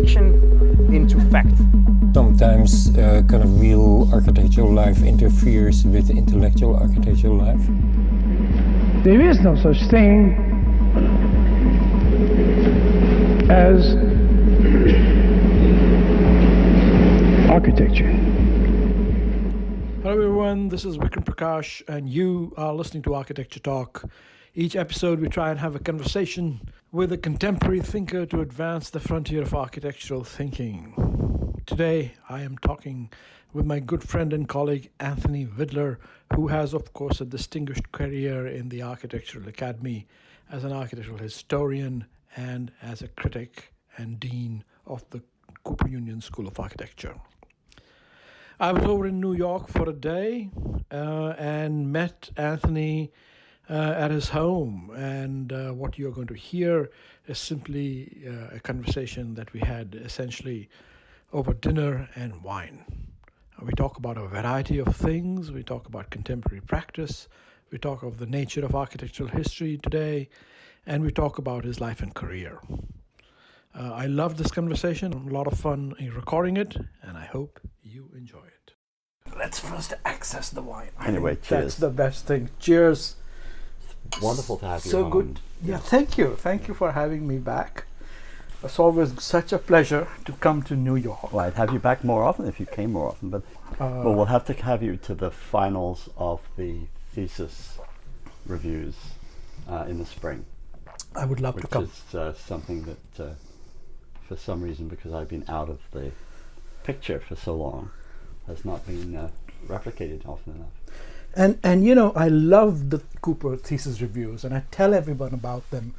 fiction into fact. Sometimes kind of real architectural life interferes with intellectual architectural life. There is no such thing as architecture. Hello everyone, this is Vikram Prakash and you are listening to Architecture Talk. Each episode we try and have a conversation with a contemporary thinker to advance the frontier of architectural thinking. Today I am talking with my good friend and colleague Anthony Vidler, who has of course a distinguished career in the Architectural Academy as an architectural historian and as a critic and dean of the Cooper Union School of Architecture. I was over in New York for a day and met Anthony at his home, and what you're going to hear is simply a conversation that we had essentially over dinner and wine. We talk about a variety of things. We talk about contemporary practice. We talk of the nature of architectural history today, and we talk about his life and career. I loved this conversation. A lot of fun in recording it, and I hope you enjoy it. Let's first access the wine. Anyway, cheers. That's the best thing. Cheers. Wonderful to have you So home. good. Yeah, thank you. Thank you for having me back. It's always such a pleasure to come to New York. Well, I'd have you back more often if you came more often, but well, we'll have to have you to the finals of the thesis reviews in the spring. I would love to come. Which is something that, for some reason, because I've been out of the picture for so long, has not been replicated often enough. And you know, I love the Cooper thesis reviews, and I tell everyone about them.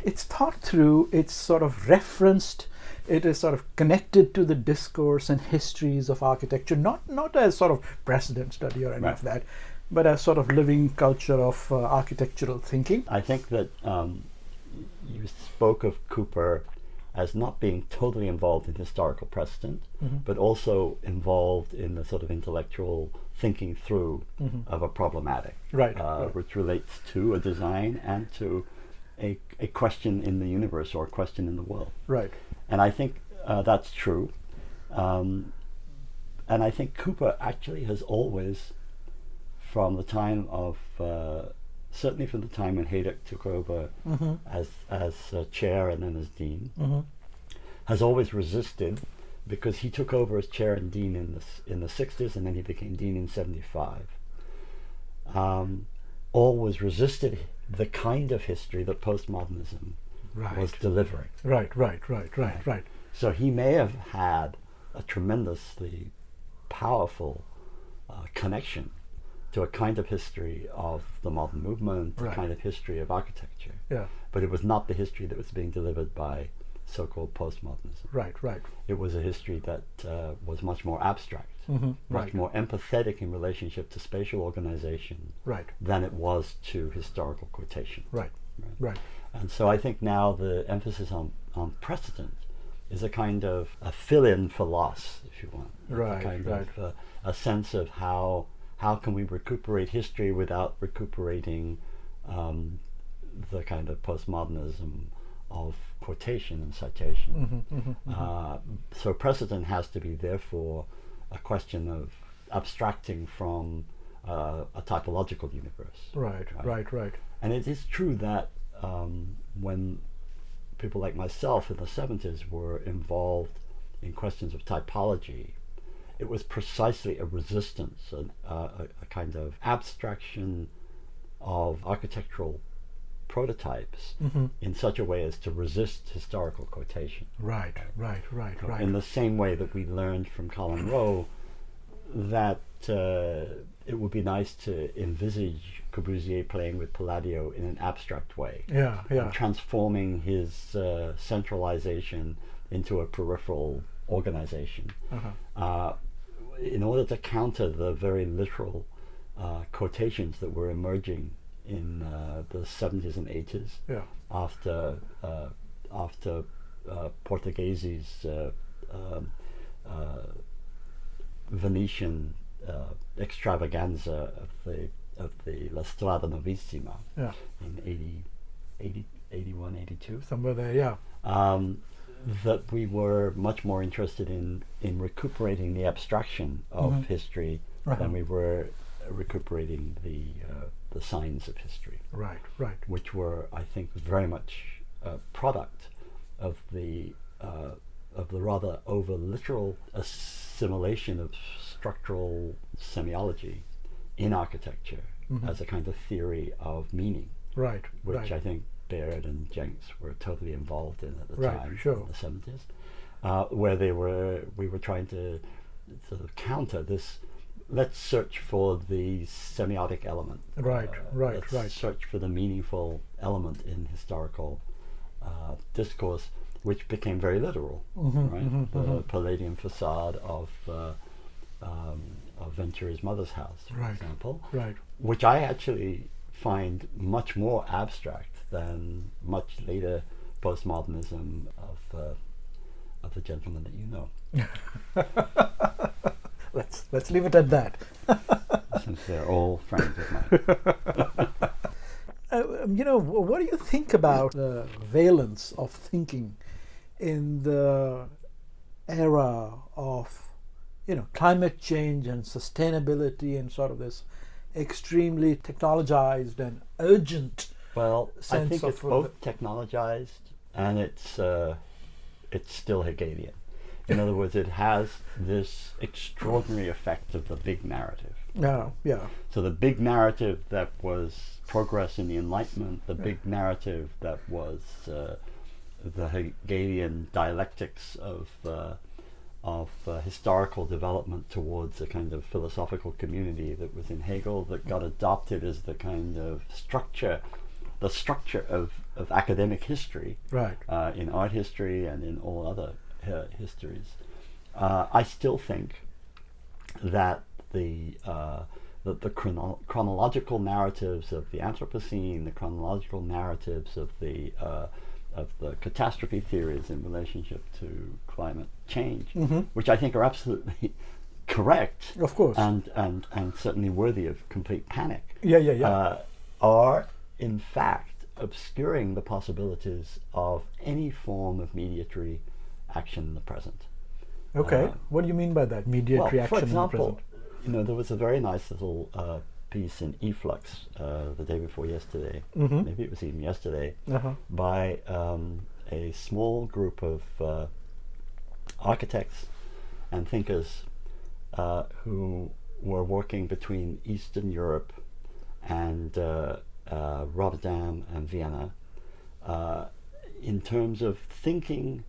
It's thought through, it's sort of referenced, it is sort of connected to the discourse and histories of architecture, not as sort of precedent study or any of that, but as sort of living culture of architectural thinking. I think that you spoke of Cooper as not being totally involved in historical precedent, but also involved in the sort of intellectual thinking through of a problematic, which relates to a design and to a question in the universe or a question in the world. Right. And I think that's true. And I think Cooper actually has always, from the time of certainly from the time when Haydock took over as chair and then as dean, has always resisted, because he took over as chair and dean in the 60s, and then he became dean in 75. Always resisted the kind of history that postmodernism was delivering. Right. So he may have had a tremendously powerful connection to a kind of history of the modern movement, a kind of history of architecture. Yeah. But it was not the history that was being delivered by so-called postmodernism. Right. It was a history that was much more abstract, much more empathetic in relationship to spatial organization than it was to historical quotation. Right. And so I think now the emphasis on precedent is a kind of a fill-in for loss, if you want. Of a sense of how can we recuperate history without recuperating the kind of postmodernism of quotation and citation. So precedent has to be therefore a question of abstracting from a typological universe. Right. And it is true that when people like myself in the 70s were involved in questions of typology, it was precisely a resistance, a kind of abstraction of architectural prototypes in such a way as to resist historical quotation. Right. In the same way that we learned from Colin Rowe that it would be nice to envisage Corbusier playing with Palladio in an abstract way. And transforming his centralization into a peripheral organization. In order to counter the very literal quotations that were emerging in the 70s and 80s after Portuguese's Venetian extravaganza of the La Strada Novissima in 81, 82. Somewhere there, that we were much more interested in recuperating the abstraction of history than we were recuperating the signs of history. Right, right. Which were, I think, very much a product of the rather over literal assimilation of structural semiology in architecture as a kind of theory of meaning. Right, which right. I think Baird and Jenks were totally involved in at the time, sure. in the 70s, where we were trying to sort of counter this. Let's search for the semiotic element. Right, let's right. search for the meaningful element in historical discourse, which became very literal. The Palladian facade of Venturi's mother's house, for example, which I actually find much more abstract than much later postmodernism of the gentleman that you know. Let's leave it at that. Since they're all friends of mine. What do you think about the valence of thinking in the era of, climate change and sustainability and sort of this extremely technologized and urgent sense I think of it's both technologized and it's still Hegelian. In other words, it has this extraordinary effect of the big narrative. Yeah. So the big narrative that was progress in the Enlightenment, the big narrative that was the Hegelian dialectics of historical development towards a kind of philosophical community that was in Hegel, that got adopted as the kind of structure of academic history, in art history and in all other histories. I still think that the chronological narratives of the Anthropocene, the chronological narratives of the catastrophe theories in relationship to climate change, which I think are absolutely correct, of course, and certainly worthy of complete panic, are in fact obscuring the possibilities of any form of mediatory action in the present. Okay, what do you mean by that, mediatory action for example, in the present? There was a very nice little piece in Eflux the day before yesterday, maybe it was even yesterday, by a small group of architects and thinkers who were working between Eastern Europe and Rotterdam and Vienna in terms of thinking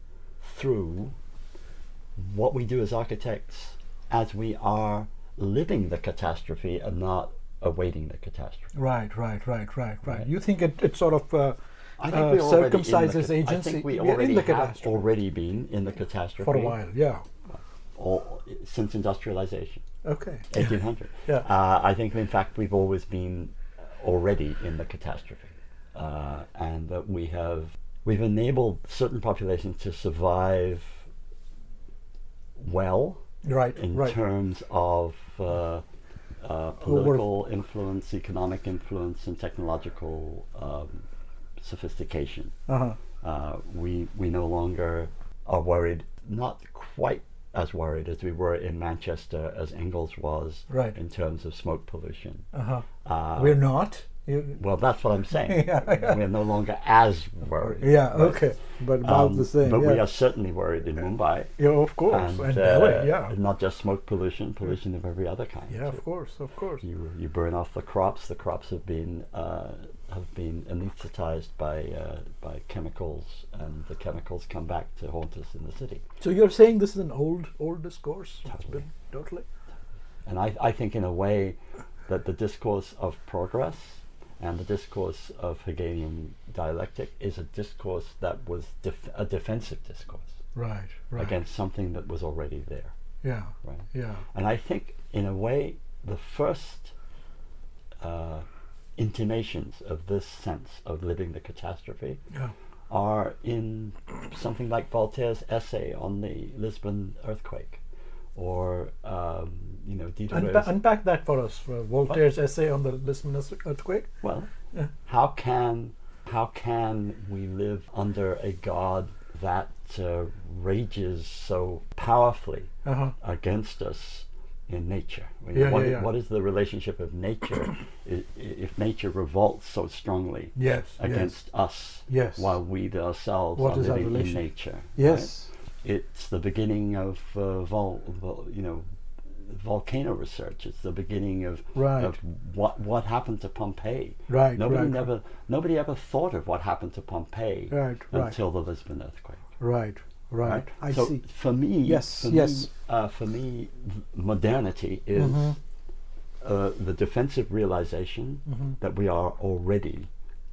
through what we do as architects as we are living the catastrophe and not awaiting the catastrophe. Right. You think it sort of I think we circumcises agency? I think we are already in the have catastrophe. already been in the catastrophe For a while, yeah. Since industrialization. Okay. 1800. Yeah. I think, in fact, we've always been already in the catastrophe, and that we've enabled certain populations to survive well, in terms of political influence, economic influence, and technological sophistication. We no longer are worried, not quite as worried as we were in Manchester as Engels was in terms of smoke pollution. We're not? Well, that's what I'm saying. We're no longer as worried. Yeah, okay. But about the same. But we are certainly worried in Mumbai. Yeah, of course. And Delhi, not just smoke pollution of every other kind. Yeah, of course. You burn off the crops. The crops have been anesthetized by chemicals, and the chemicals come back to haunt us in the city. So you're saying this is an old discourse? Totally. And I think, in a way, that the discourse of progress and the discourse of Hegelian dialectic is a discourse that was a defensive discourse, right, against something that was already there. Yeah, right. Yeah. And I think, in a way, the first intimations of this sense of living the catastrophe are in something like Voltaire's essay on the Lisbon earthquake, or Diderot's. Unpack that for us. Voltaire's essay on the Lisbon earthquake. Well, how can we live under a God that rages so powerfully against us in nature. What is the relationship of nature if nature revolts so strongly against us while we ourselves are living in nature? Yes. Right? It's the beginning of volcano research. It's the beginning of what happened to Pompeii. Nobody ever thought of what happened to Pompeii until the Lisbon earthquake. Right. I so see. For me, for me, modernity is the defensive realization that we are already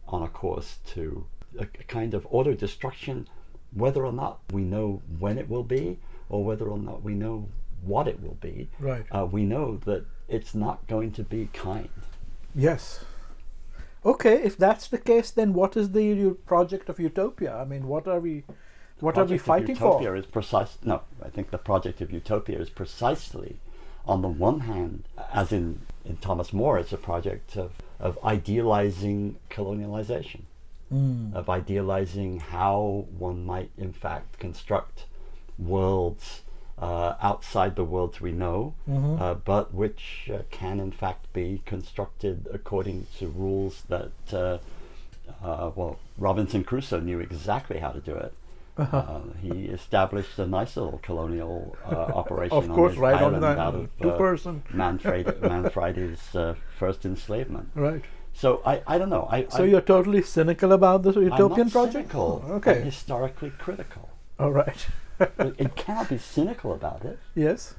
on a course to a kind of auto-destruction, whether or not we know when it will be, or whether or not we know what it will be. We know that it's not going to be kind. Yes. Okay, if that's the case, then what is the project of Utopia? I mean, what are we fighting for? I think the project of Utopia is precisely, on the one hand, as in Thomas More, it's a project of idealizing colonialization, of idealizing how one might in fact construct worlds outside the worlds we know, but which can in fact be constructed according to rules that, Robinson Crusoe knew exactly how to do it. He established a nice little colonial operation of course, on his right island on out of two-person Manfredi's first enslavement. Right. So I don't know. So you're totally cynical about the Utopian I'm not project? cynical. Okay. I'm historically critical. All right. It cannot be cynical about it. Yes.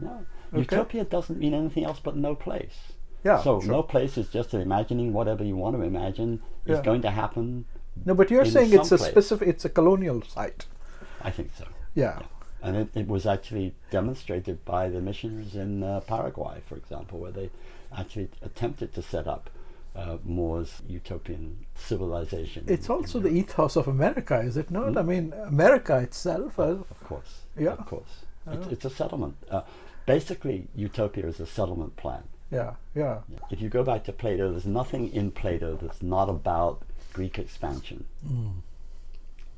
No. Okay. Utopia doesn't mean anything else but no place. Yeah. So sure. no place is just imagining whatever you want to imagine is going to happen. No, but you're saying it's someplace. a colonial site. I think so. Yeah. And it was actually demonstrated by the missionaries in Paraguay, for example, where they actually attempted to set up More's utopian civilization. It's also the ethos of America, is it not? I mean, America itself. Of course. Yeah. Of course. It's a settlement. Basically, Utopia is a settlement plan. Yeah. If you go back to Plato, there's nothing in Plato that's not about Greek expansion.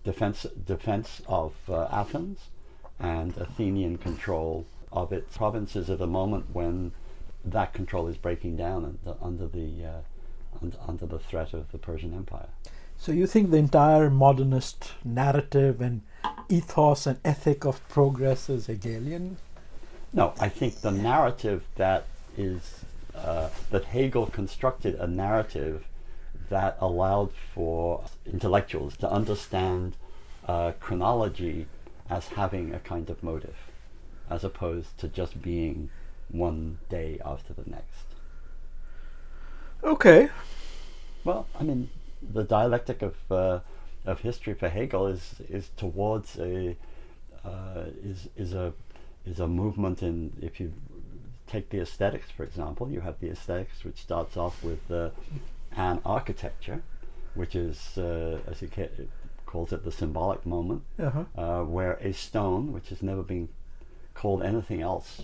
Defense of Athens and Athenian control of its provinces at a moment when that control is breaking down under the threat of the Persian Empire. So you think the entire modernist narrative and ethos and ethic of progress is Hegelian? No, I think the narrative that Hegel constructed a narrative that allowed for intellectuals to understand chronology as having a kind of motive, as opposed to just being one day after the next. Okay. Well, I mean, the dialectic of history for Hegel is towards a movement in, if you take the aesthetics, for example, you have the aesthetics which starts off with an architecture, which is, as he calls it, the symbolic moment, where a stone, which has never been called anything else,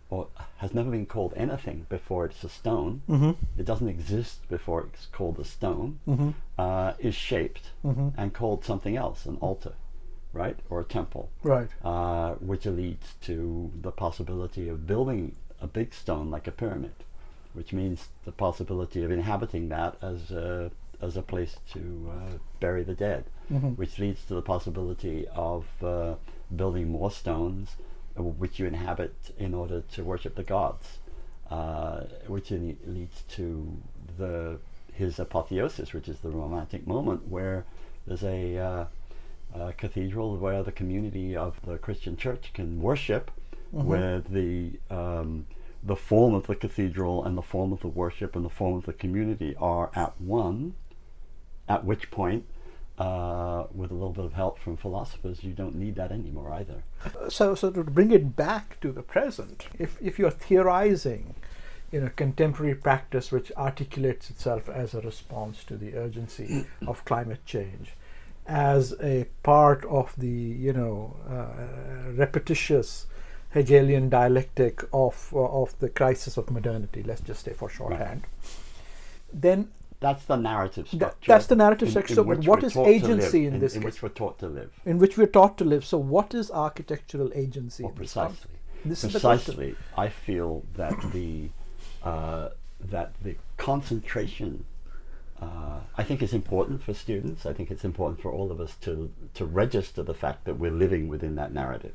or has never been called anything before it's a stone, it doesn't exist before it's called a stone, is shaped and called something else, an altar, right, or a temple, right, which leads to the possibility of building a big stone like a pyramid, which means the possibility of inhabiting that as a place to bury the dead, which leads to the possibility of building more stones which you inhabit in order to worship the gods, which leads to his apotheosis, which is the romantic moment where there's a cathedral where the community of the Christian church can worship, where the form of the cathedral and the form of the worship and the form of the community are at one, at which point, with a little bit of help from philosophers, you don't need that anymore either. So to bring it back to the present, if you're theorizing in a contemporary practice which articulates itself as a response to the urgency of climate change, as a part of the repetitious Hegelian dialectic of the crisis of modernity, let's just say for shorthand, then that's the narrative structure. That's the narrative structure. in But which what we're is taught to agency live, in this in case? which we're taught to live. In which we're taught to live. So what is architectural agency? Well, in this precisely. context? This is the question. Precisely. I feel that the concentration, I think, is important for students. I think it's important for all of us to register the fact that we're living within that narrative.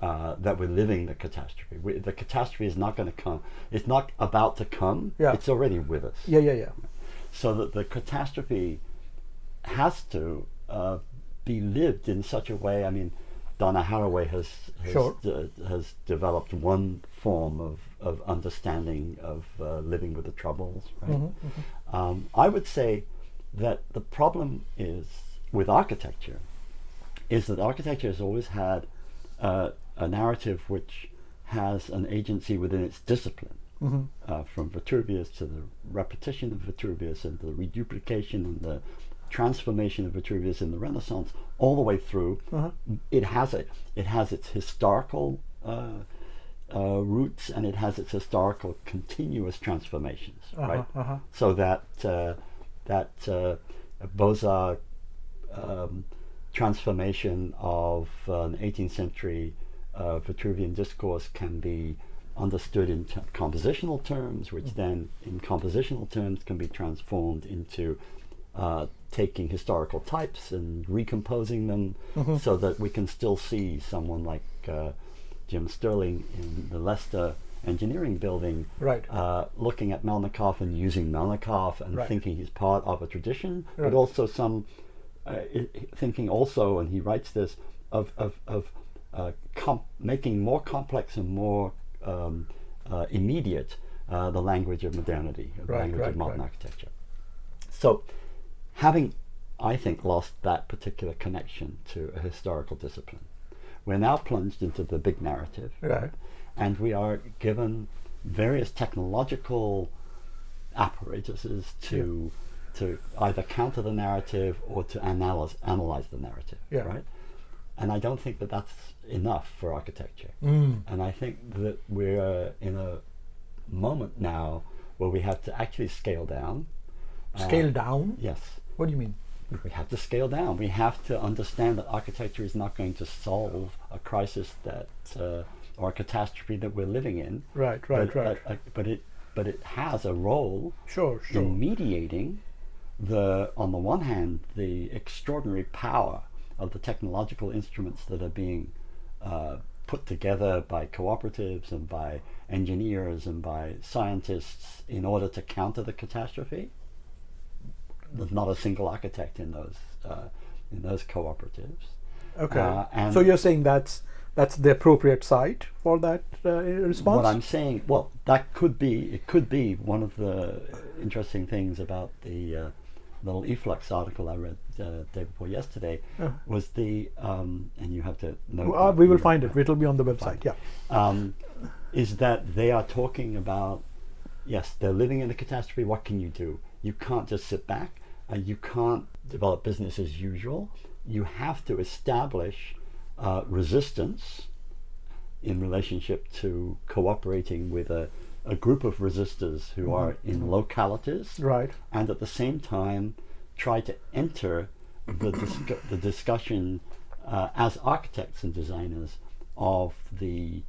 That we're living the catastrophe. The catastrophe is not going to come. It's not about to come. Yeah. It's already with us. Yeah. So that the catastrophe has to be lived in such a way. I mean, Donna Haraway has Sure. Has developed one form of understanding of living with the troubles. Right? I would say that the problem is with architecture is that architecture has always had a narrative which has an agency within its discipline, from Vitruvius to the repetition of Vitruvius and the reduplication and the transformation of Vitruvius in the Renaissance, all the way through. It has its historical roots, and it has its historical continuous transformations, right? So that Beaux-Arts transformation of an 18th century Vitruvian discourse can be understood in compositional terms, which then in compositional terms can be transformed into taking historical types and recomposing them, so that we can still see someone like Jim Sterling in the Leicester engineering building, Right. Looking at Melnikov and using Melnikov and Right. thinking he's part of a tradition, Right. but also some thinking also, and he writes this, of making more complex and more immediate the language of modernity, the language of modern architecture. So, having, I think, lost that particular connection to a historical discipline, we're now plunged into the big narrative, Right. and we are given various technological apparatuses to either counter the narrative or to analyze the narrative, right? And I don't think that that's enough for architecture. And I think that we're in a moment now where we have to actually scale down. Scale down? Yes. What do you mean? We have to scale down. We have to understand that architecture is not going to solve a crisis that or a catastrophe that we're living in. Right. But it has a role Sure. in mediating on the one hand, the extraordinary power of the technological instruments that are being put together by cooperatives and by engineers and by scientists in order to counter the catastrophe. There's not a single architect in those cooperatives. Okay. And So you're saying that's the appropriate site for that response? what I'm saying, well, it could be one of the interesting things about the little Eflux article I read day before yesterday was and you have to know. We will find it. It'll be on the website. Yeah. Is that they are talking about, yes, they're living in a catastrophe. What can you do? You can't just sit back. You can't develop business as usual. You have to establish resistance in relationship to cooperating with a group of resistors who are in localities, Right. and at the same time try to enter the discussion as architects and designers of the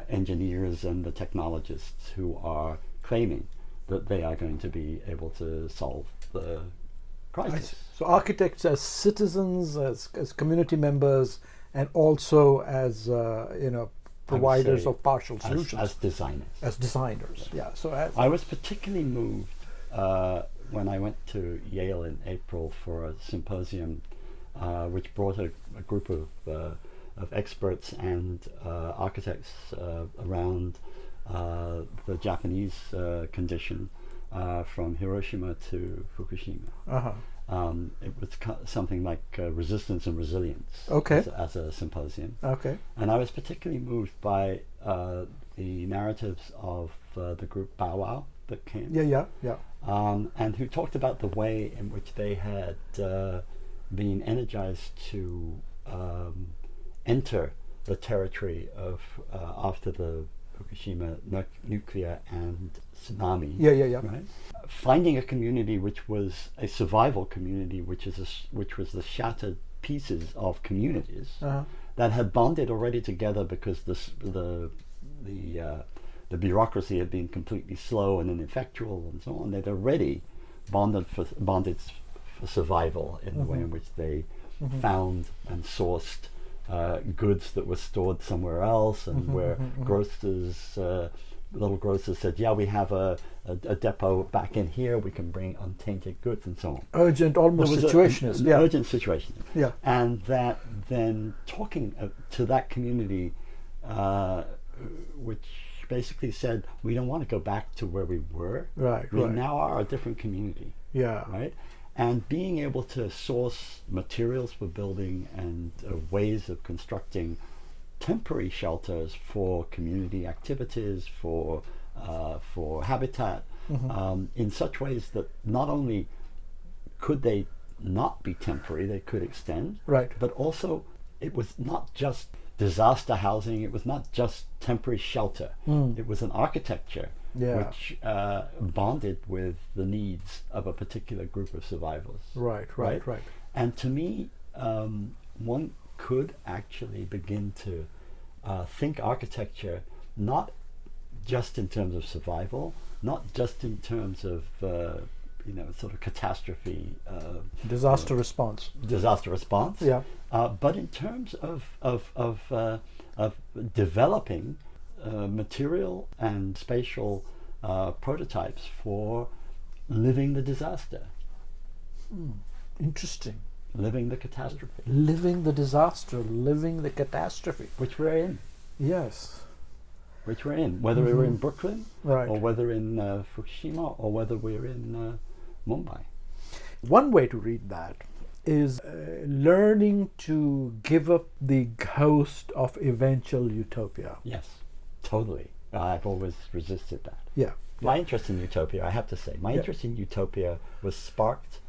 engineers and the technologists who are claiming that they are going to be able to solve the crisis. So architects as citizens, as community members, and also as providers say of partial solutions. As designers. As designers, yeah. So I was particularly moved when I went to Yale in April for a symposium which brought a group of experts and architects around the Japanese condition from Hiroshima to Fukushima. It was something like resistance and resilience as a symposium. Okay. And I was particularly moved by the narratives of the group Bow Wow that came. Yeah. And who talked about the way in which they had been energized to enter the territory of after the Fukushima nuclear and tsunami. Yeah. Right? Finding a community which was a survival community, which was the shattered pieces of communities that had bonded already together because the bureaucracy had been completely slow and ineffectual and so on. They'd already bonded for survival in the way in which they found and sourced goods that were stored somewhere else, and where grocers, little grocers said, yeah, we have a depot back in here, we can bring untainted goods and so on. Urgent, almost situationist. An urgent situation. Yeah. And that then talking to that community, which basically said, we don't want to go back to where we were. Right. We now are a different community. Yeah. Right? And being able to source materials for building and ways of constructing temporary shelters for community activities, for habitat, in such ways that not only could they not be temporary, they could extend, right, but also it was not just disaster housing, it was not just temporary shelter, it was an architecture which bonded with the needs of a particular group of survivors. Right. And to me, one could actually begin to think architecture not just in terms of survival, not just in terms of sort of catastrophe, disaster response, yeah, but in terms of developing material and spatial prototypes for living the disaster. Interesting. Living the catastrophe. Living the disaster, living the catastrophe. Which we're in. Yes. Which we're in. Whether we're in Brooklyn, right, or whether in Fukushima, or whether we're in Mumbai. One way to read that is learning to give up the ghost of eventual utopia. Yes, totally. I've always resisted that. Yeah. My interest in Utopia, I have to say, interest in Utopia was sparked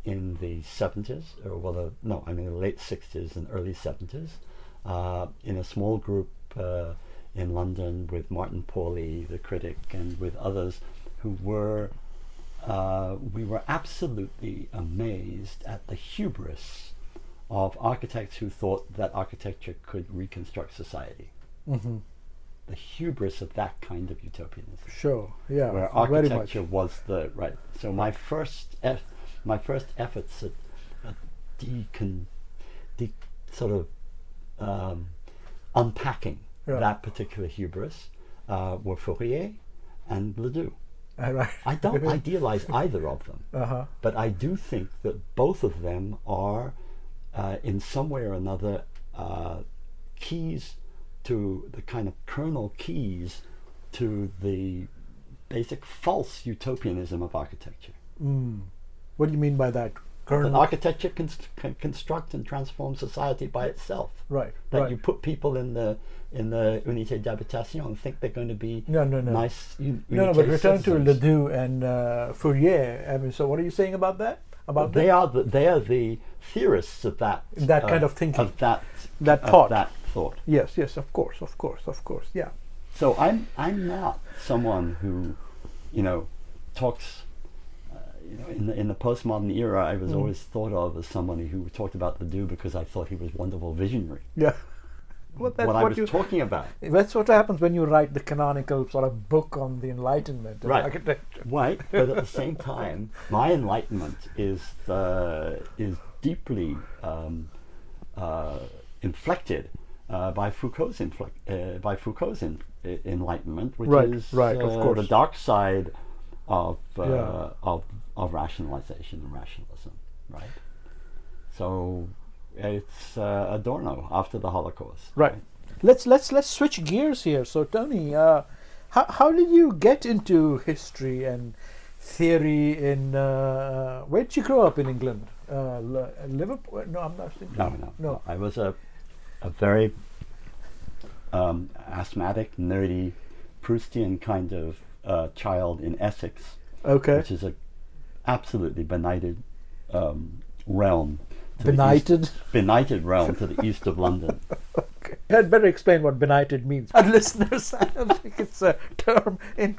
in the 70s, the late 60s and early 70s, in a small group in London with Martin Pauly, the critic, and with others who were, we were absolutely amazed at the hubris of architects who thought that architecture could reconstruct society. Mm-hmm. The hubris of that kind of utopianism. Sure, yeah, where architecture was the right. So my first efforts at unpacking that particular hubris were Fourier and Ledoux. Right. I don't idealize either of them, but I do think that both of them are, in some way or another, keys to the kind of kernel keys to the basic false utopianism of architecture. What do you mean by that? That architecture can construct and transform society by itself. Right. That you put people in the unité d'habitation and think they're going to be nice. No, but return to Ledoux and Fourier. I mean, so what are you saying about that? They are the theorists of that kind of thinking, of that thought. Yes, of course, yeah. So I'm not someone who, talks. In the postmodern era, I was always thought of as somebody who talked about Ledoux because I thought he was wonderful visionary. Yeah. Well, that's what I was talking about. That's what happens when you write the canonical sort of book on the Enlightenment and architecture. Right, but at the same time, my Enlightenment is deeply inflected by Foucault's Enlightenment, which is of course, the dark side of rationalization and rationalism, right? So it's Adorno after the Holocaust. Right. Let's switch gears here. So Tony, how did you get into history and theory? Where did you grow up in England? Liverpool? No, I'm not thinking. No. I was a very asthmatic, nerdy, Proustian kind of child in Essex. Okay. Which is a absolutely benighted realm benighted realm to the east of London. Okay. I'd better explain what benighted means. Our listeners, I don't think it's a term in.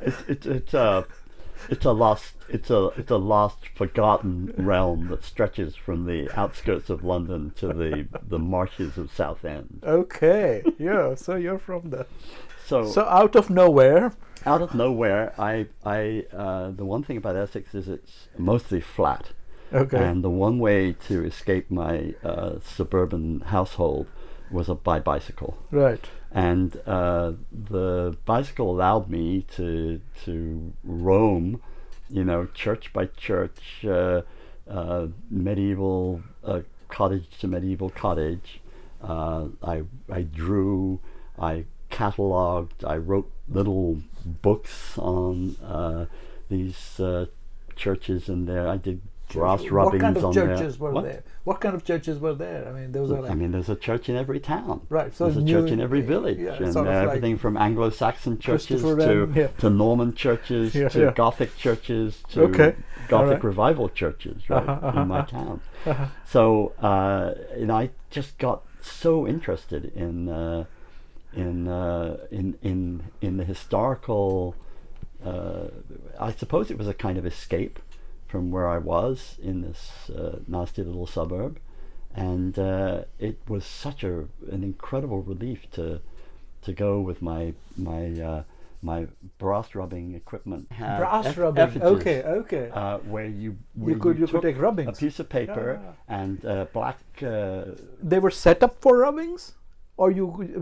It's a lost, forgotten realm that stretches from the outskirts of London to the marshes of Southend. Okay, yeah. So you're from the. So out of nowhere. Out of nowhere, the one thing about Essex is it's mostly flat. Okay. And the one way to escape my suburban household was by bicycle. Right. And the bicycle allowed me to roam, church by church, medieval cottage to medieval cottage. I drew, I catalogued, I wrote little books on these churches, and there I did brass rubbings on there. What kind of churches were there? What kind of churches were there? I mean, those are like. There's a church in every town. Right. So there's a church in every village, and everything from Anglo-Saxon churches to Norman churches to Gothic churches to Gothic revival churches, right, in my town. So, I just got so interested in the historical. I suppose it was a kind of escape from where I was in this nasty little suburb, and it was such an incredible relief to go with my brass rubbing equipment. Brass rubbing, okay. Where you could take rubbings. A piece of paper and black. They were set up for rubbings, or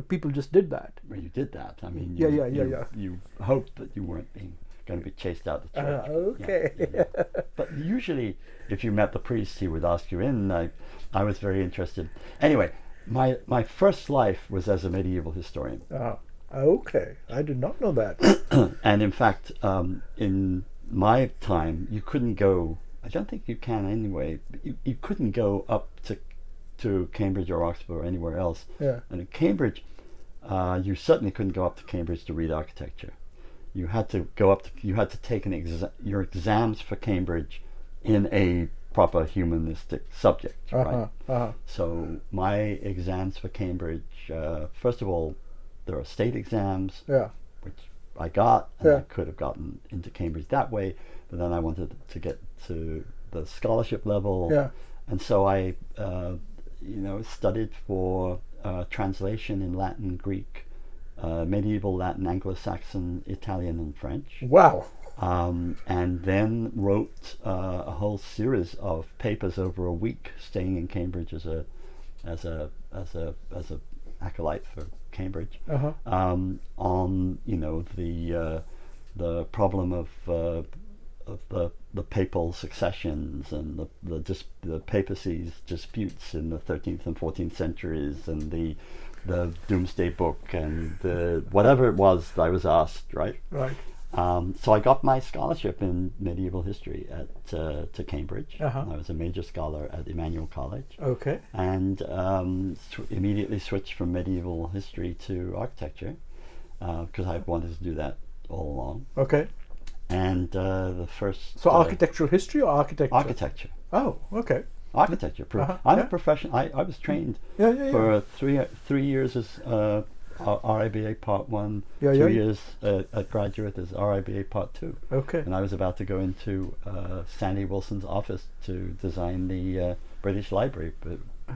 people just did that. Well, you did that. I mean, you hoped that you weren't going to be chased out of the church. Okay. But usually, if you met the priest, he would ask you in. I was very interested. Anyway, my first life was as a medieval historian. Okay, I did not know that. And in fact, in my time, you couldn't go. I don't think you can anyway. But you couldn't go up to Cambridge or Oxford or anywhere else. Yeah. And in Cambridge, you certainly couldn't go up to Cambridge to read architecture. You had to go up. You had to take your exams for Cambridge in a proper humanistic subject, right? So my exams for Cambridge, first of all, there are state exams, which I got, and I could have gotten into Cambridge that way. But then I wanted to get to the scholarship level, and so I, studied for translation in Latin, Greek. Medieval Latin, Anglo-Saxon, Italian, and French. Wow! And then wrote a whole series of papers over a week, staying in Cambridge as a acolyte for Cambridge, on the problem of the papal successions and the papacy's disputes in the 13th and 14th centuries, and the Doomsday Book and whatever it was that I was asked, right? Right. So I got my scholarship in medieval history to Cambridge. I was a major scholar at Emmanuel College. Okay. And immediately switched from medieval history to architecture because I wanted to do that all along. Okay. And the first. So architectural history or architecture? Architecture. Oh, okay. Architecture. I'm a professional. I was trained for 3 years as RIBA Part 1, 2 years at graduate as RIBA Part 2. Okay. And I was about to go into Sandy Wilson's office to design the British Library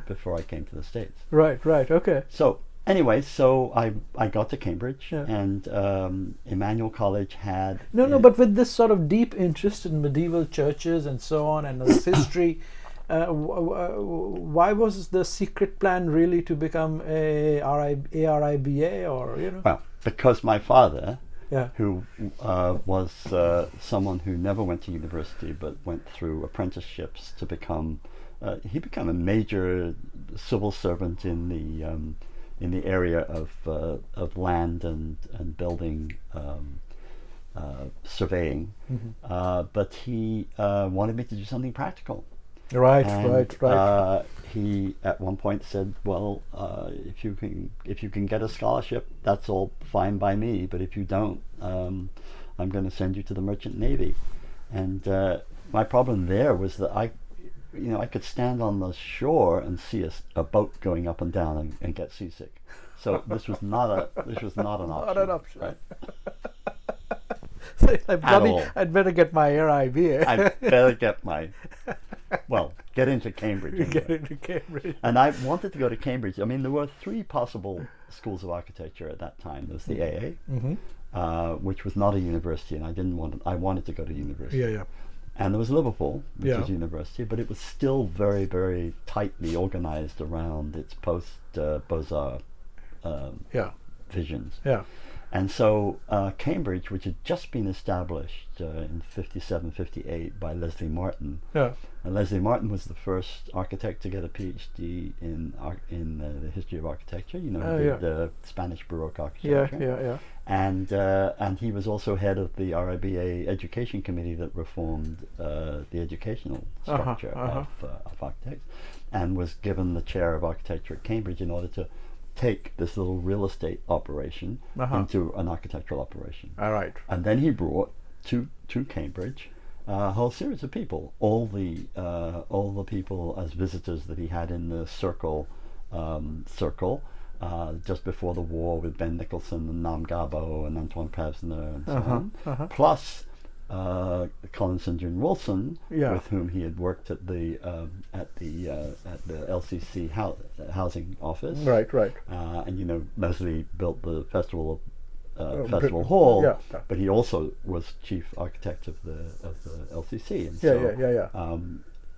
before I came to the States. Right, okay. So anyway, I got to Cambridge, and Emmanuel College had... but with this sort of deep interest in medieval churches and so on, and this history... why was the secret plan really to become a ARIBA, or Well, because my father, who was someone who never went to university but went through apprenticeships to become, he became a major civil servant in the area of land and building. Surveying, but he wanted me to do something practical. Right. He at one point said, "Well, if you can get a scholarship, that's all fine by me. But if you don't, I'm going to send you to the Merchant Navy." And my problem there was that I could stand on the shore and see a boat going up and down and get seasick. So this was not an option. Not an option. Right? I'd better get my RIB. I'd better get into Cambridge. Anyway. Get into Cambridge. And I wanted to go to Cambridge. I mean, there were 3 possible schools of architecture at that time. There was the AA, which was not a university, and I wanted to go to university. Yeah, yeah. And there was Liverpool, which Yeah. was university, but it was still very, very tightly organized around its post-Beaux-Arts visions. Yeah. And so Cambridge, which had just been established in 57, 58 by Leslie Martin. Yeah. And Leslie Martin was the first architect to get a PhD in the history of architecture. Who did the Spanish Baroque architecture. Yeah. And he was also head of the RIBA education committee that reformed the educational structure of architects, and was given the chair of architecture at Cambridge in order to take this little real estate operation into an architectural operation. All right. And then he brought to Cambridge a whole series of people, all the people as visitors that he had in the circle just before the war with Ben Nicholson and Nam Gabo and Antoine Pevsner and so on, plus Colin St. John Wilson, with whom he had worked at the LCC housing office. Right. And Leslie built the Festival Hall, but he also was chief architect of the LCC. And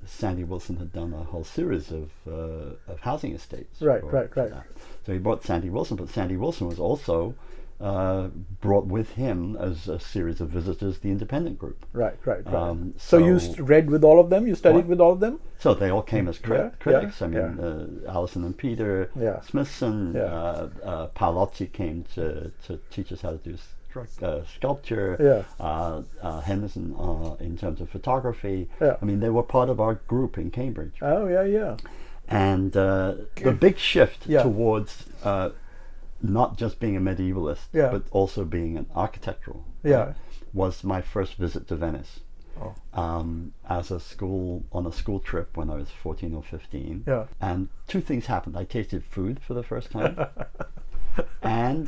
Sandy Wilson had done a whole series of housing estates. Right. So he brought Sandy Wilson, but Sandy Wilson was also brought with him as a series of visitors the independent group. Right. So you read with all of them? You studied with all of them? So they all came as critics. Yeah, I mean, Allison and Peter Smithson, Paolotti came to teach us how to do sculpture. Henderson in terms of photography. I mean, they were part of our group in Cambridge. Oh, yeah. And the big shift towards not just being a medievalist, but also being an architectural, was my first visit to Venice. As a school trip when I was 14 or 15. And 2 things happened. I tasted food for the first time. And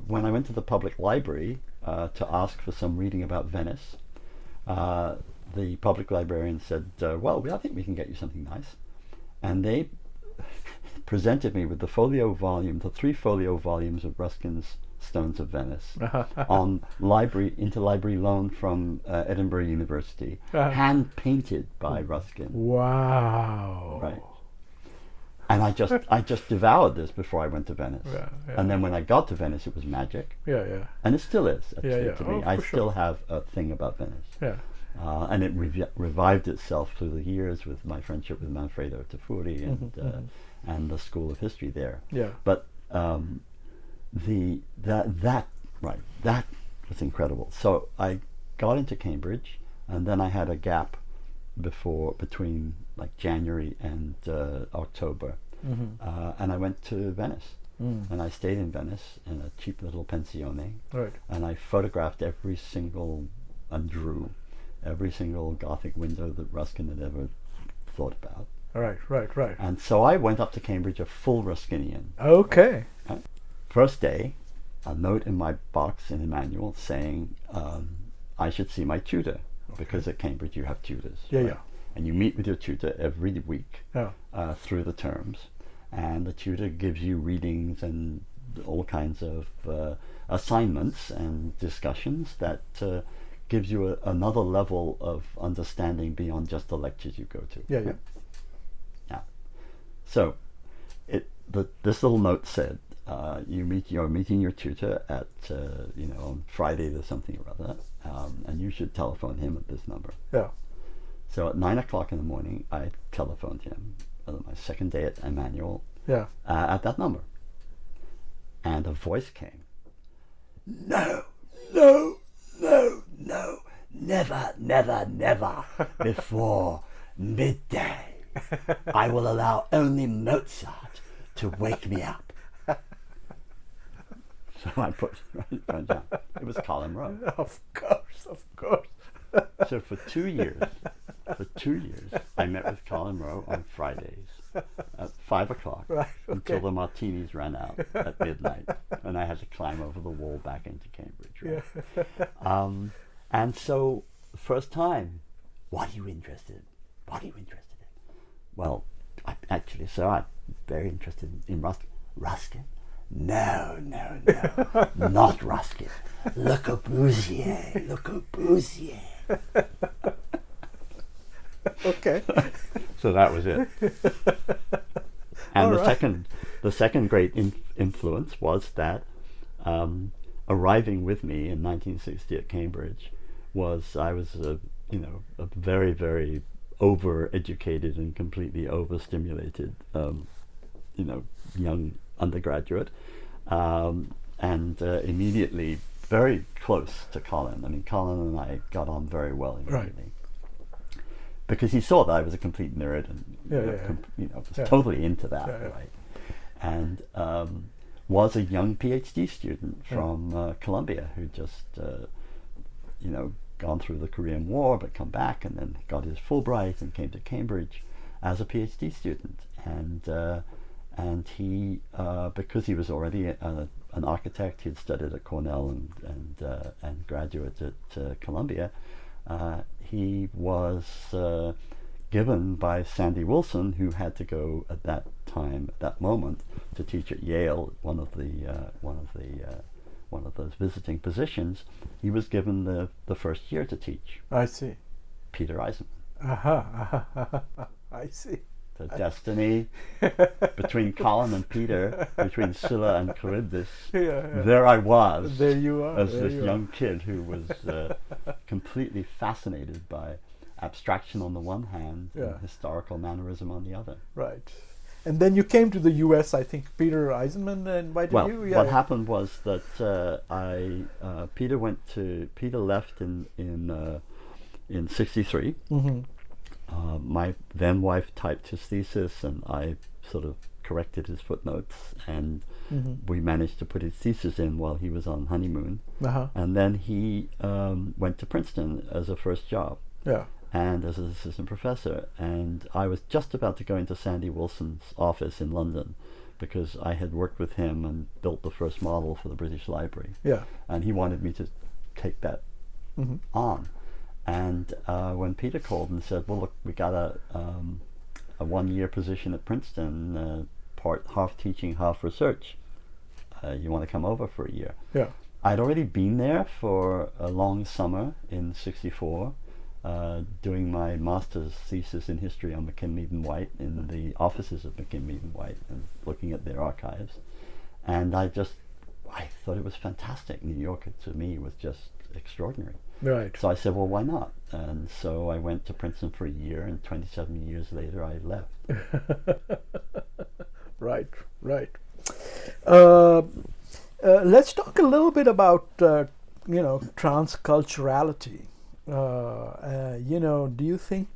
when I went to the public library to ask for some reading about Venice, the public librarian said, I think we can get you something nice. And they presented me with the 3 folio volumes of Ruskin's Stones of Venice on interlibrary loan from Edinburgh University, hand painted by Ruskin. Wow! Right. And I just devoured this before I went to Venice. And then when I got to Venice, it was magic. And it still is. To me, I still have a thing about Venice. And it revived itself through the years with my friendship with Manfredo Tafuri and the School of History there. But that was incredible. So I got into Cambridge, and then I had a gap between like January and October, and I went to Venice. And I stayed in Venice in a cheap little pensione, and I photographed and drew every single Gothic window that Ruskin had ever thought about. Right. And so I went up to Cambridge a full Ruskinian. Okay. First day, a note in my box in the manual saying I should see my tutor, because at Cambridge you have tutors. And you meet with your tutor every week through the terms, and the tutor gives you readings and all kinds of assignments and discussions that gives you another level of understanding beyond just the lectures you go to. So this little note said you're meeting your tutor at on Friday or something or other, and you should telephone him at this number. So at 9 o'clock in the morning, I telephoned him my second day at Emmanuel at that number. And a voice came. No, never before midday. I will allow only Mozart to wake me up. So I put the phone down. It was Colin Rowe. Of course. So for 2 years, For 2 years, I met with Colin Rowe on Fridays at 5 o'clock until the martinis ran out at midnight, and I had to climb over the wall back into Cambridge. Right? And so, first time, what are you interested in? What are you interested in? Well, I'm very interested in Ruskin. Ruskin? No, not Ruskin. Le Corbusier. Okay. So that was it. And the second great influence was that arriving with me in 1960 at Cambridge I was a very, very over-educated and completely overstimulated young undergraduate, and immediately very close to Colin. I mean, Colin and I got on very well immediately. Because he saw that I was a complete nerd and was totally into that, right? And was a young PhD student from Columbia who just gone through the Korean War but come back and then got his Fulbright and came to Cambridge as a PhD student. And he because he was already an architect, he'd studied at Cornell and graduated at Columbia. He was given by Sandy Wilson, who had to go at that moment, to teach at Yale, one of those visiting positions. He was given the first year to teach. I see. Peter Eisenman. I see. The destiny between Colin and Peter, between Scylla and Charybdis. There I was. There you are. As this young kid who was completely fascinated by abstraction on the one hand and historical mannerism on the other. Right. And then you came to the U.S. I think Peter Eisenman invited you. Well, what happened was that Peter left in '63. Mm-hmm. My then wife typed his thesis, and I sort of corrected his footnotes, and we managed to put his thesis in while he was on honeymoon. And then he went to Princeton as a first job. And as an assistant professor, and I was just about to go into Sandy Wilson's office in London because I had worked with him and built the first model for the British Library. And he wanted me to take that on. And when Peter called and said, "Well, look, we got a 1-year position at Princeton, half teaching, half research. You want to come over for a year?" I'd already been there for a long summer in '64. Doing my master's thesis in history on McKinley and White in the offices of McKinley and White and looking at their archives. And I thought it was fantastic. New York to me was just extraordinary. So I said, well, why not? And so I went to Princeton for a year, and 27 years later I left. Right. Let's talk a little bit about transculturality. Do you think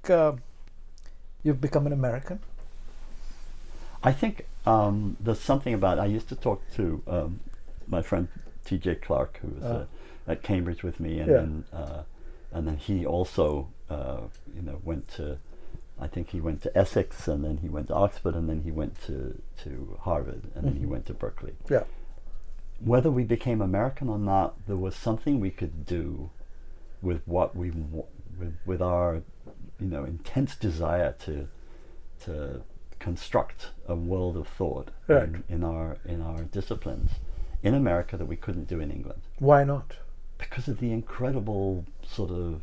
you've become an American? I think there's something about I used to talk to my friend T.J. Clark, who was at Cambridge with me, and then he also went to, I think he went to Essex, and then he went to Oxford, and then he went to Harvard, and then he went to Berkeley. Whether we became American or not, there was something we could do with what with our intense desire to construct a world of thought in our disciplines in America that we couldn't do in England. Why not? Because of the incredible sort of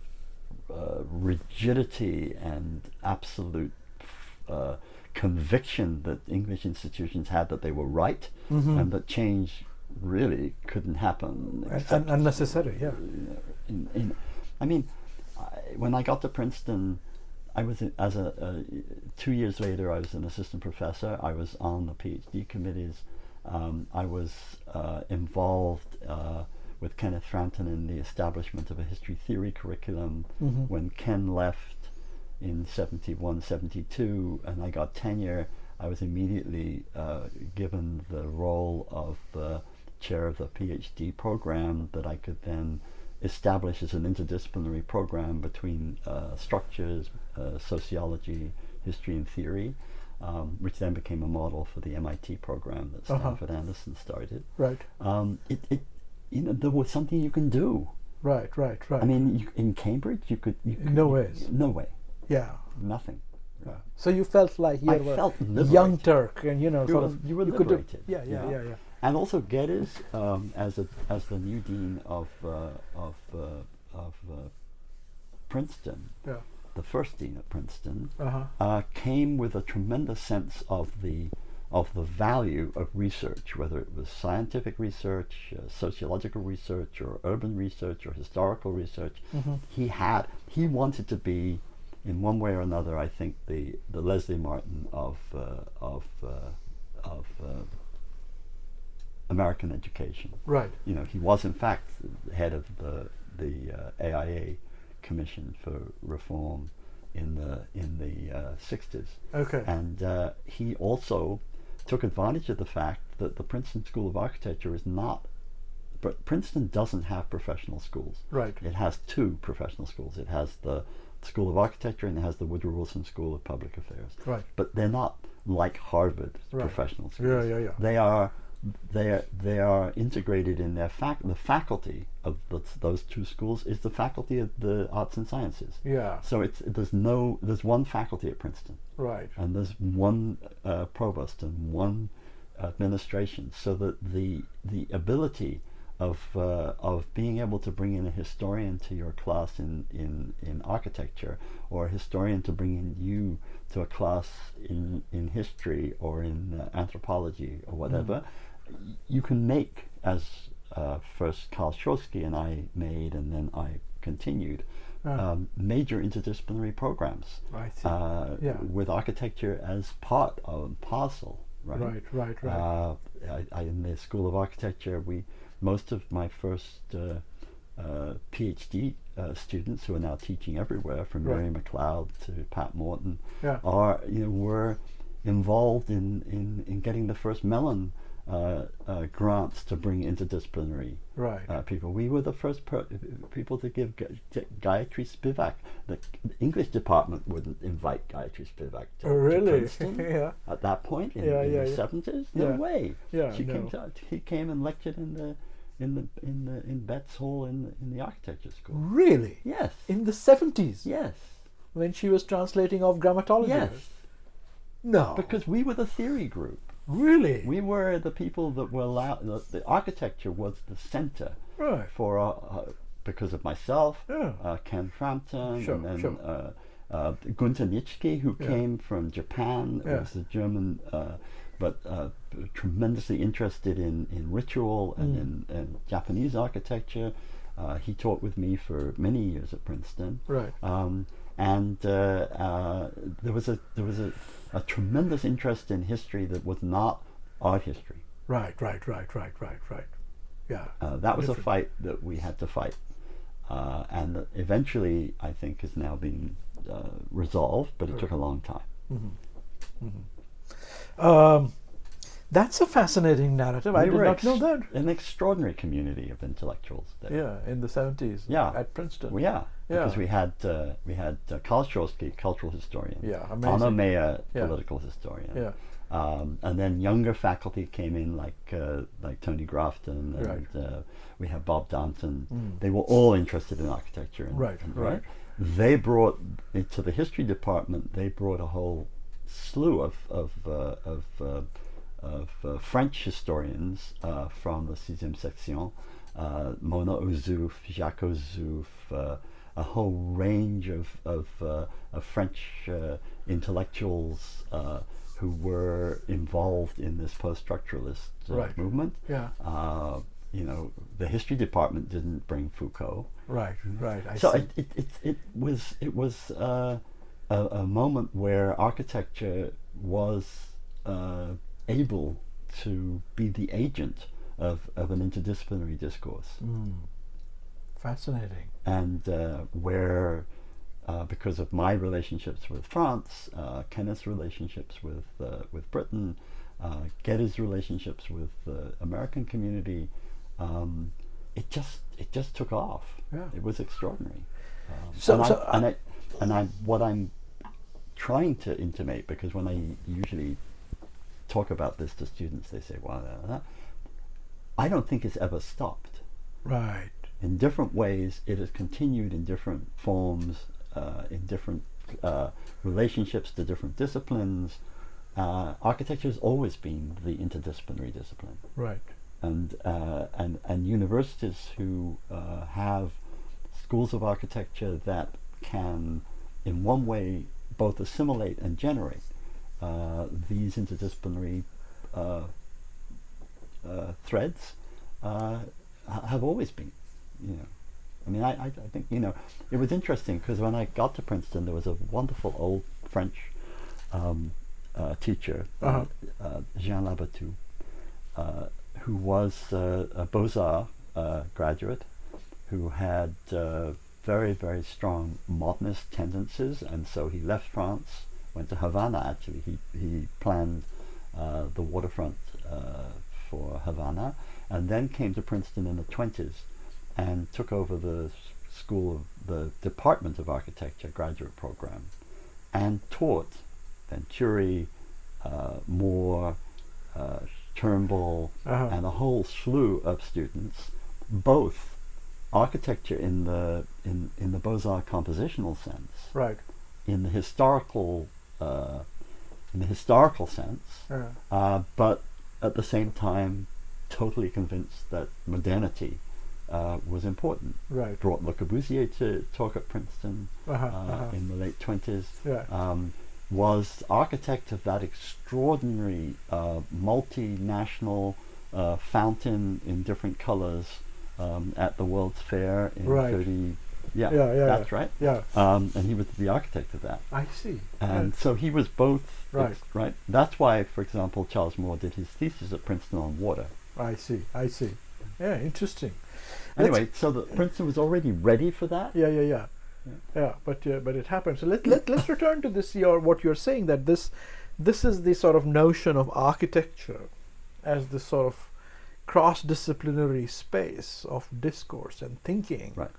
rigidity and absolute conviction that English institutions had that they were right, and that change really couldn't happen. Unnecessary, When I got to Princeton, I was 2 years later. I was an assistant professor. I was on the PhD committees. I was involved with Kenneth Frampton in the establishment of a history theory curriculum. When Ken left in 71, 72, and I got tenure, I was immediately given the role of the chair of the PhD program that I could then establishes an interdisciplinary program between structures, sociology, history, and theory, which then became a model for the MIT program that Stanford Anderson started. Right. There was something you can do. Right. I mean, in Cambridge, you could no ways. No way. Yeah. Nothing. Yeah. So you felt like you I were felt a liberated. young Turk, and you were you could do, liberated. yeah. And also Geddes, as the new dean of Princeton, the first dean of Princeton, came with a tremendous sense of the value of research, whether it was scientific research, sociological research, or urban research, or historical research. He wanted to be, in one way or another, I think the Leslie Martin of American education. Right. He was in fact head of the AIA Commission for Reform in the 60s. Okay. And he also took advantage of the fact that the Princeton School of Architecture is not. But Princeton doesn't have professional schools. Right. It has two professional schools. It has the School of Architecture and it has the Woodrow Wilson School of Public Affairs. Right. But they're not like Harvard professional schools. Yeah. They are integrated in their the faculty of those two schools is the faculty of the arts and sciences. Yeah. So there's one faculty at Princeton. Right. And there's one provost and one administration, so that the ability of being able to bring in a historian to your class in architecture, or a historian to bring in you to a class in history or in anthropology or whatever, you can make, as first Karl Schroesky and I made, and then I continued, major interdisciplinary programs with architecture as part of parcel. Right. In the School of Architecture, most of my first PhD students, who are now teaching everywhere, from Mary McLeod to Pat Morton, were involved in getting the first Mellon grants to bring interdisciplinary people. We were the first people to give Gayatri Spivak. The English department wouldn't invite Gayatri Spivak to Princeton at that point in the 70s. No way. He came and lectured in Betts Hall in the architecture school. Really? Yes. In the 70s? Yes. When she was translating of grammatology? Yes. No. Because we were the theory group. Really? We were the people that were allowed. The architecture was the center for because of myself, Ken Frampton, and then Gunther Nitschke, who came from Japan, was a German, but tremendously interested in ritual and in Japanese architecture. He taught with me for many years at Princeton. Right. And there was a tremendous interest in history that was not art history. Right. Yeah. That was a fight that we had to fight, and that eventually, I think, has now been resolved, but it took a long time. That's a fascinating narrative. I did not know that. An extraordinary community of intellectuals there. Yeah, in the 70s. Yeah. At Princeton. Well, because we had Karl Schroesky, cultural historian. Yeah, amazing. Anna Meyer, political historian. Yeah. And then younger faculty came in, like Tony Grafton, and we had Bob Danton. They were all interested in architecture. And, They brought into the history department. They brought a whole slew of French historians from the 6e section, Mona Ozouf, Jacques Ozouf, a whole range of French intellectuals who were involved in this post-structuralist movement. Yeah. The history department didn't bring Foucault. Right. It was a moment where architecture was able to be the agent of an interdisciplinary discourse. Fascinating. And where, because of my relationships with France, Kenneth's relationships with Britain, Geddes' relationships with the American community, it just took off. Yeah. It was extraordinary. What I'm trying to intimate, because when I usually talk about this to students, they say, "Well, I don't think it's ever stopped." Right. In different ways, it has continued in different forms, in different relationships to different disciplines. Architecture has always been the interdisciplinary discipline. Right. And universities who have schools of architecture that can, in one way, both assimilate and generate these interdisciplinary threads have always been, I mean, I think, it was interesting because when I got to Princeton, there was a wonderful old French teacher, Jean Labatut, who was a Beaux-Arts graduate, who had very, very strong modernist tendencies, and so he left France, went to Havana actually. He planned the waterfront for Havana, and then came to Princeton in the 20s and took over the the Department of Architecture graduate program, and taught Venturi, Moore, Turnbull, and a whole slew of students, both architecture in the Beaux-Arts compositional sense, right, in the historical sense, but at the same time totally convinced that modernity was important. Right. Brought Le Corbusier to talk at Princeton in the late 20s. Yeah. Was architect of that extraordinary multinational fountain in different colors at the World's Fair in Right. 30. That's right. Yeah. And he was the architect of that. I see. And so he was both. Right. Right. That's why, for example, Charles Moore did his thesis at Princeton on water. I see. Yeah, interesting. Anyway, so Princeton was already ready for that. Yeah, but it happened. So let's return to this. What you're saying, that this is the sort of notion of architecture as this sort of cross-disciplinary space of discourse and thinking. Right.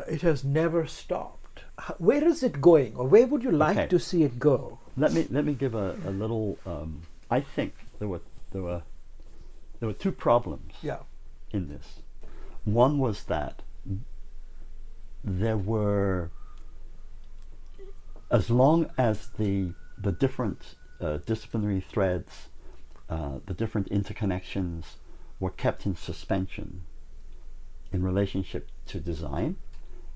It has never stopped. Where is it going, or where would you like to see it go? Let me give a little. I think there were two problems. Yeah. In this, one was that there were, as long as the different disciplinary threads, the different interconnections were kept in suspension in relationship to design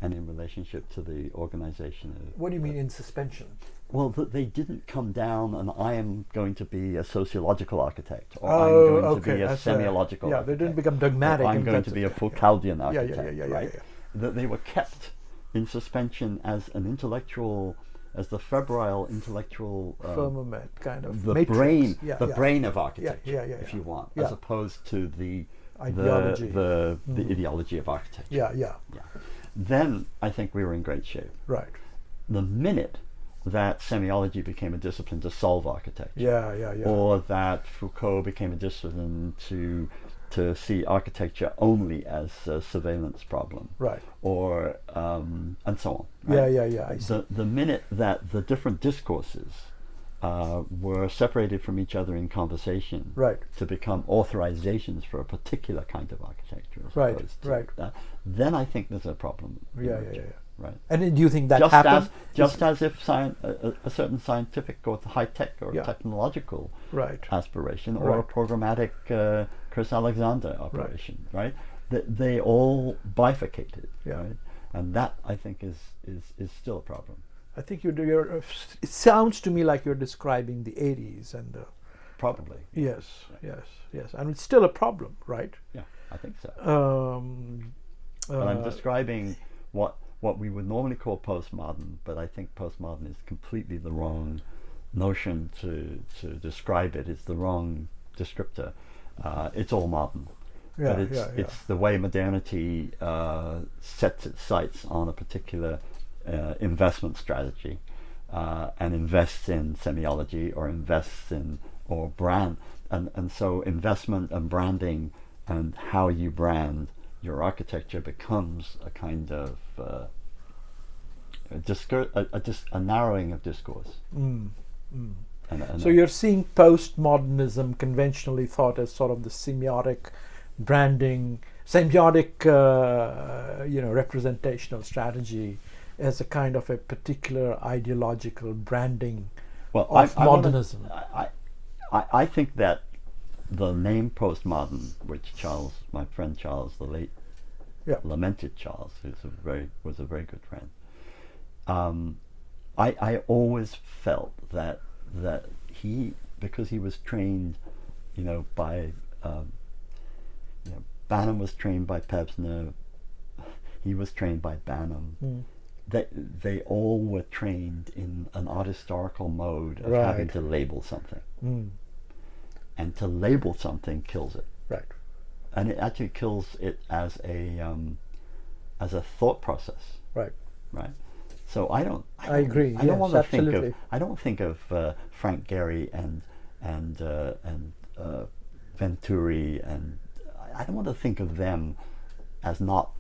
and in relationship to the organization of... What do you mean in suspension? Well, they didn't come down and I am going to be a sociological architect, or I'm going to be a semiological architect. They didn't become dogmatic. I'm going to be a Foucauldian architect, right? Yeah. That they were kept in suspension as an intellectual, as the febrile intellectual firmament, kind of the matrix. brain of architecture, if you want, as opposed to the ideology, the ideology of architecture. Yeah. Then I think we were in great shape. Right. The minute that semiology became a discipline to solve architecture, or that Foucault became a discipline to see architecture only as a surveillance problem, right, or and so on. Right? I see. The minute that the different discourses were separated from each other in conversation, right, to become authorizations for a particular kind of architecture, as right, opposed to right, then I think there's a problem. Right. And do you think that happened? Just as if a certain scientific or high-tech or technological aspiration, or a programmatic Chris Alexander operation, right? They all bifurcated, right? And that, I think, is still a problem. I think it sounds to me like you're describing the 80s and the... Probably. Yes. And it's still a problem, right? Yeah, I think so. But I'm describing what we would normally call postmodern, but I think postmodern is completely the wrong notion to describe it. It's the wrong descriptor. It's all modern. But it's the way modernity sets its sights on a particular investment strategy, and invests in semiology, or invests in, or brand, and so investment and branding and how you brand your architecture becomes a kind of a narrowing of discourse. So you're seeing postmodernism conventionally thought as sort of the semiotic branding, semiotic representational strategy as a kind of a particular ideological branding of modernism. I think that the name postmodern, which my friend Charles, the late lamented Charles, was a very good friend. I always felt that he, because he was trained, by Banham was trained by Pevsner, he was trained by Banham. They all were trained in an art historical mode of having to label something. And to label something kills it. Right. And it actually kills it as a thought process. Right. Right. So I agree. I don't want to absolutely. think of. I don't think of Frank Gehry and Venturi, and I don't want to think of them as not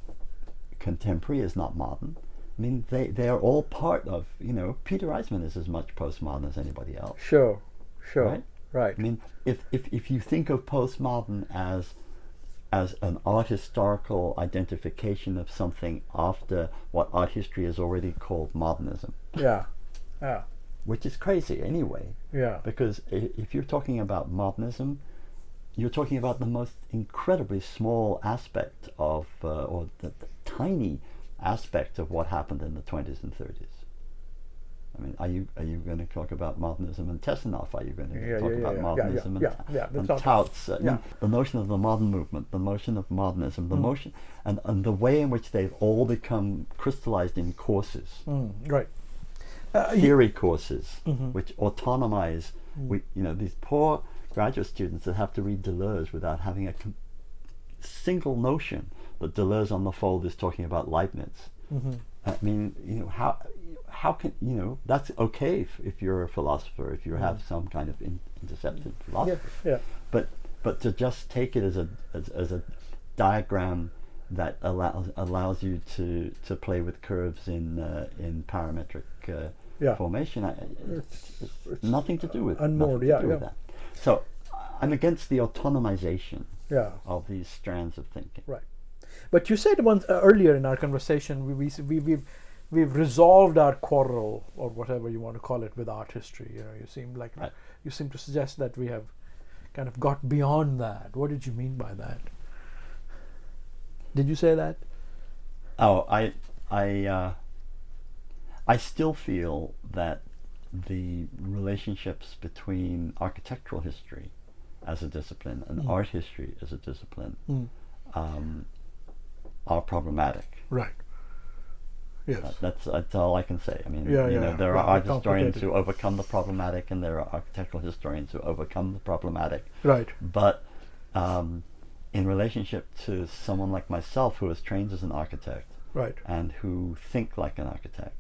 contemporary, as not modern. I mean, they are all part of. Peter Eisenman is as much postmodern as anybody else. Sure. Right. I mean, if you think of postmodern as an art historical identification of something after what art history has already called modernism. Yeah. Which is crazy anyway. Yeah. Because if you're talking about modernism, you're talking about the most incredibly small aspect of, or the tiny aspect of what happened in the 20s and 30s. I mean, are you going to talk about modernism and Tessenhoff? Are you going to talk about modernism and Tautz? The notion of the modern movement, the notion of modernism, the notion, and the way in which they've all become crystallized in courses, right? Theory courses, which autonomize. These poor graduate students that have to read Deleuze without having a single notion that Deleuze on the Fold is talking about Leibniz. I mean, how can that's okay if you're a philosopher, if you have some kind of intercepted philosophy. But to just take it as a diagram that allows you to play with curves in parametric formation, it's nothing to do with unmoored. That. So I'm against the autonomization of these strands of thinking. Right. But you said once earlier in our conversation, we've resolved our quarrel, or whatever you want to call it, with art history. You seem to suggest that we have kind of got beyond that. What did you mean by that? Did you say that? Oh, I still feel that the relationships between architectural history as a discipline and art history as a discipline are problematic. Right. Yes. That's all I can say. I mean, there are art historians who overcome the problematic, and there are architectural historians who overcome the problematic. Right. But in relationship to someone like myself, who is trained as an architect, right, and who think like an architect,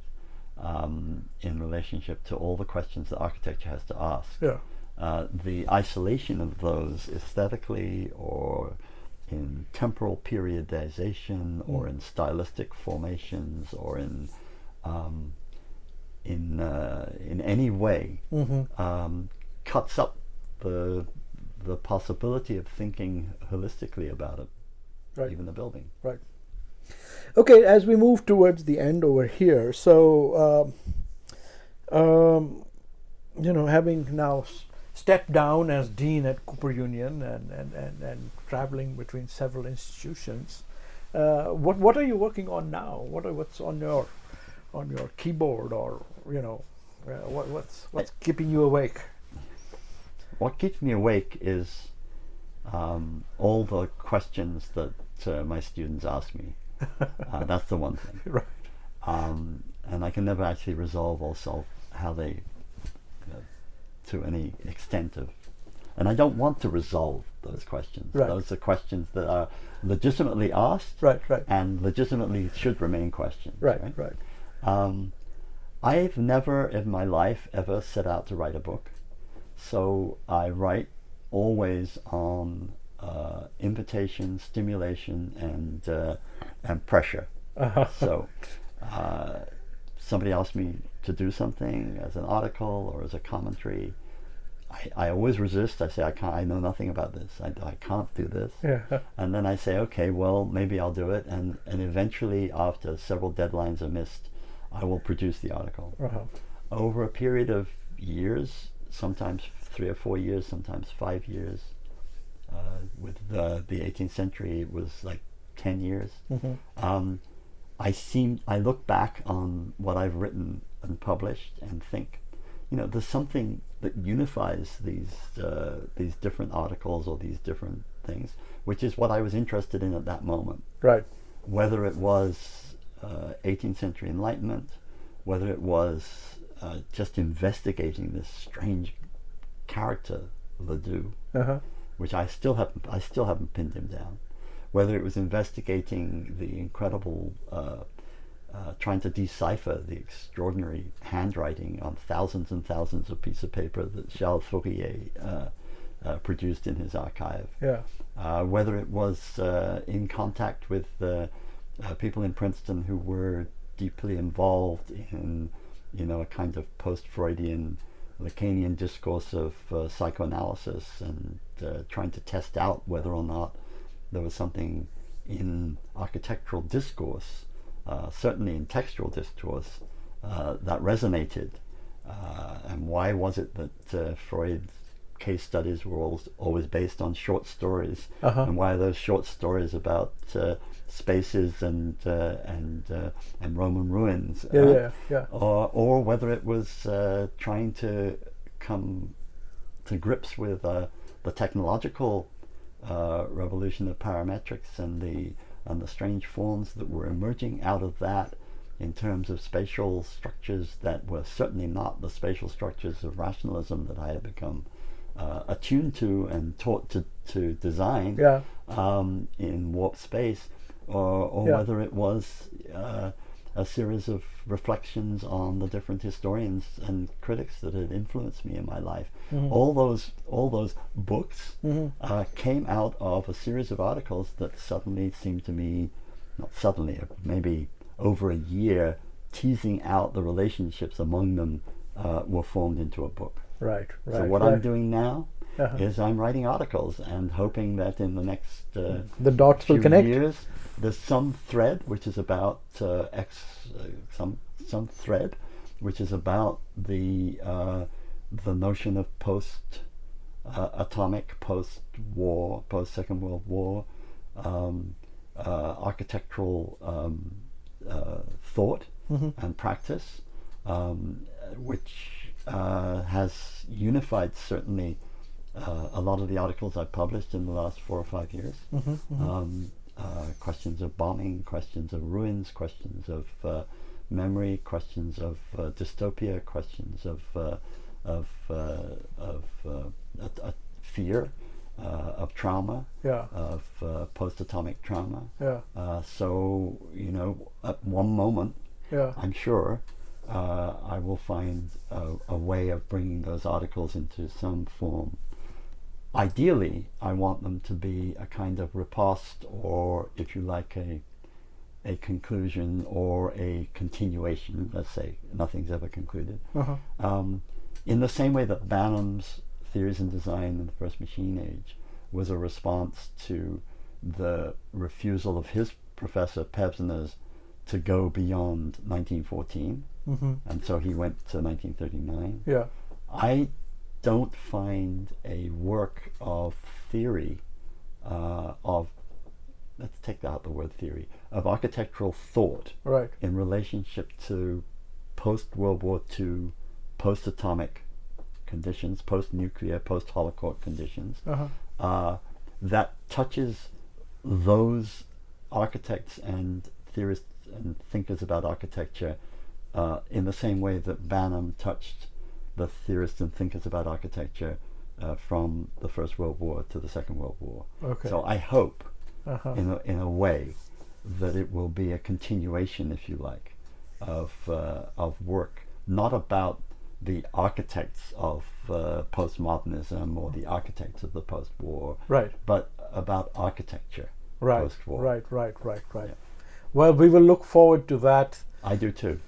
in relationship to all the questions that architecture has to ask, the isolation of those aesthetically, or in temporal periodization, or in stylistic formations, or in any way, cuts up the possibility of thinking holistically about it, right, even the building. Right. Okay, as we move towards the end over here, so having now stepped down as dean at Cooper Union and traveling between several institutions, what are you working on now? What's on your keyboard, or what's keeping you awake? What keeps me awake is all the questions that my students ask me. That's the one thing. Right. And I can never actually resolve or solve how they, to any extent of, and I don't want to resolve those questions. Right. Those are questions that are legitimately asked, right, and legitimately should remain questions. Right. I've never in my life ever set out to write a book, so I write always on invitation, stimulation, and pressure. So somebody asked me to do something as an article or as a commentary. I always resist. I say, I know nothing about this. I can't do this. Yeah. And then I say, okay, well, maybe I'll do it. And eventually, after several deadlines are missed, I will produce the article. Over a period of years, sometimes 3 or 4 years, sometimes 5 years. With the 18th century, it was like 10 years. I look back on what I've written and published and think, there's something that unifies these different articles or these different things, which is what I was interested in at that moment. Right. Whether it was 18th century Enlightenment, whether it was just investigating this strange character, Ledoux, which I still haven't pinned him down. Whether it was investigating the incredible, trying to decipher the extraordinary handwriting on thousands and thousands of pieces of paper that Charles Fourier produced in his archive. Whether it was in contact with people in Princeton who were deeply involved in, a kind of post-Freudian Lacanian discourse of psychoanalysis and trying to test out whether or not there was something in architectural discourse, certainly in textual discourse, that resonated. And why was it that Freud's case studies were always based on short stories? And why are those short stories about spaces and Roman ruins? Or whether it was trying to come to grips with the technological revolution of parametrics and the strange forms that were emerging out of that in terms of spatial structures that were certainly not the spatial structures of rationalism that I had become attuned to and taught to design in warped space, or whether it was a series of reflections on the different historians and critics that had influenced me in my life. All those books came out of a series of articles that suddenly seemed to me, not suddenly, maybe over a year, teasing out the relationships among them were formed into a book. So what I'm doing now is I'm writing articles and hoping that in the next the dots will few connect. years there's some thread which is about some thread which is about the notion of atomic, post-war, post-Second World War architectural thought and practice, which has unified certainly a lot of the articles I've published in the last 4 or 5 years. Questions of bombing, questions of ruins, questions of memory, questions of dystopia, questions of fear, of trauma, of post-atomic trauma. So, at one moment, I'm sure I will find a way of bringing those articles into some form. Ideally, I want them to be a kind of riposte, or if you like, a conclusion or a continuation. Let's say nothing's ever concluded. In the same way that Banham's Theories in Design in the First Machine Age was a response to the refusal of his professor Pevsner's to go beyond 1914, and so he went to 1939. I don't find a work of theory of, let's take out the word theory, of architectural thought in relationship to post-World War II, post-atomic conditions, post-nuclear, post-Holocaust conditions, that touches those architects and theorists and thinkers about architecture in the same way that Banham touched the theorists and thinkers about architecture from the First World War to the Second World War. So I hope, in a way, that it will be a continuation, if you like, of work, not about the architects of postmodernism or the architects of the post-war, but about architecture Right, post-war. right. Yeah. Well, we will look forward to that. I do too.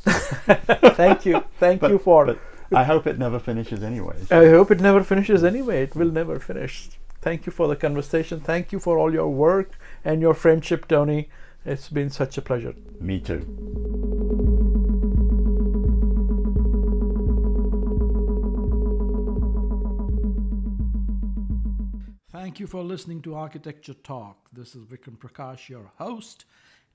Thank you. Thank you for... But I hope it never finishes anyway. I hope it never finishes anyway. It will never finish. Thank you for the conversation. Thank you for all your work and your friendship, Tony. It's been such a pleasure. Me too. Thank you for listening to Architecture Talk. This is Vikram Prakash, your host,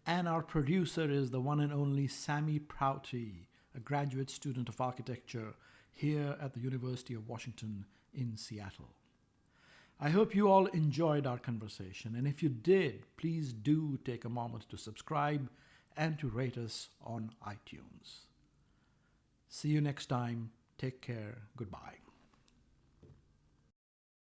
and our producer is the one and only Sammy Prouty, a graduate student of architecture here at the University of Washington in Seattle. I hope you all enjoyed our conversation, and if you did, please do take a moment to subscribe and to rate us on iTunes. See you next time. Take care. Goodbye.